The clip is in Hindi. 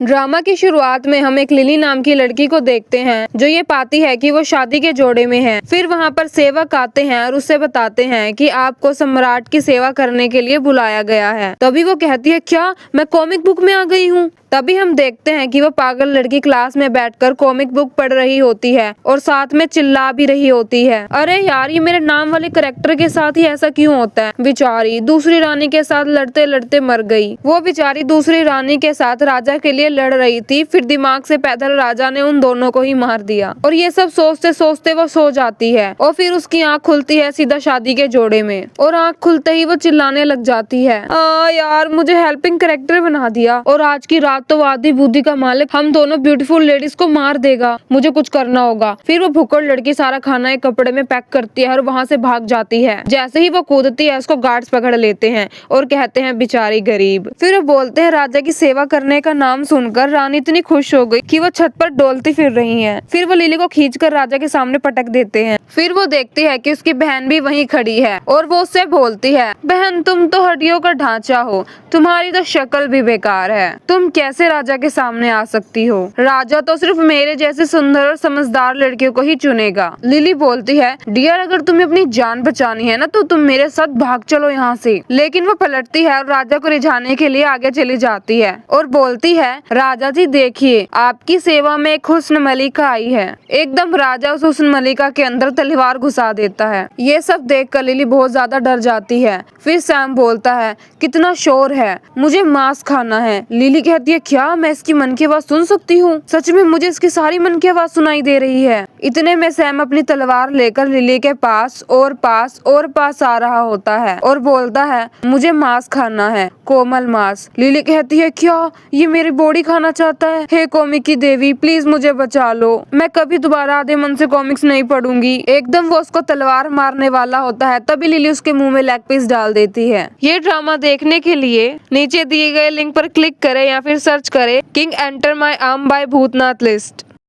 ड्रामा की शुरुआत में हम एक लिली नाम की लड़की को देखते हैं जो ये पाती है कि वो शादी के जोड़े में है। फिर वहाँ पर सेवक आते हैं और उससे बताते हैं कि आपको सम्राट की सेवा करने के लिए बुलाया गया है। तभी वो कहती है, क्या मैं कॉमिक बुक में आ गई हूँ? तभी हम देखते हैं कि वो पागल लड़की क्लास में बैठकर कॉमिक बुक पढ़ रही होती है और साथ में चिल्ला भी रही होती है, अरे यार, ये मेरे नाम वाले कैरेक्टर के साथ ही ऐसा क्यों होता है? बेचारी दूसरी रानी के साथ लड़ते लड़ते मर गई। वो बेचारी दूसरी रानी के साथ राजा के लिए लड़ रही थी, फिर दिमाग से पैदल राजा ने उन दोनों को ही मार दिया। और ये सब सोचते सोचते वो सो जाती है और फिर उसकी आँख खुलती है सीधा शादी के जोड़े में, और आँख खुलते ही वो चिल्लाने लग जाती है, यार मुझे हेल्पिंग कैरेक्टर बना दिया और आज की रात तो आधी बुद्धि का मालिक हम दोनों ब्यूटीफुल लेडीज को मार देगा, मुझे कुछ करना होगा। फिर वो भुक्कड़ लड़की सारा खाना एक कपड़े में पैक करती है और वहाँ से भाग जाती है। जैसे ही वो कूदती है उसको गार्ड्स पकड़ लेते हैं और कहते हैं बेचारी गरीब। फिर वो बोलते हैं राजा की सेवा करने का नाम सुनकर रानी इतनी खुश हो गई कि वो छत पर डोलती फिर रही है। फिर वो लिली को खींचकर राजा के सामने पटक देते हैं। फिर वो देखती है कि उसकी बहन भी वहीं खड़ी है और वो उससे बोलती है, बहन तुम तो हड्डियों का ढांचा हो, तुम्हारी तो शक्ल भी बेकार है, तुम कैसे राजा के सामने आ सकती हो? राजा तो सिर्फ मेरे जैसे सुंदर और समझदार लड़कियों को ही चुनेगा। लिली बोलती है, डियर अगर तुम्हें अपनी जान बचानी है ना तो तुम मेरे साथ भाग चलो यहाँ से। लेकिन वो पलटती है और राजा को रिझाने के लिए आगे चली जाती है और बोलती है, राजा जी देखिए आपकी सेवा में एक हुस्न मलिका आई है। एकदम राजा उस हुस्न मलिका के अंदर तलवार घुसा देता है। ये सब देखकर लिली बहुत ज्यादा डर जाती है। फिर सैम बोलता है, कितना शोर है, मुझे मांस खाना है। लिली कहती है, क्या मैं इसकी मन की आवाज सुन सकती हूँ? सच में मुझे इसकी सारी मन की आवाज सुनाई दे रही है। इतने में सैम अपनी तलवार लेकर लिली के पास और पास आ रहा होता है और बोलता है, मुझे मांस खाना है, कोमल मांस। लिली कहती है, क्या ये मेरी बॉडी खाना चाहता है? हे कॉमिक की देवी प्लीज मुझे बचा लो, मैं कभी दोबारा आधे मन से कॉमिक्स नहीं पढ़ूंगी। एकदम वो उसको तलवार मारने वाला होता है, तभी लिली उसके मुंह में लेग पीस डाल देती है। ये ड्रामा देखने के लिए नीचे दिए गए लिंक पर क्लिक करें या फिर सर्च करें king enter my arm by Bhoothnath list.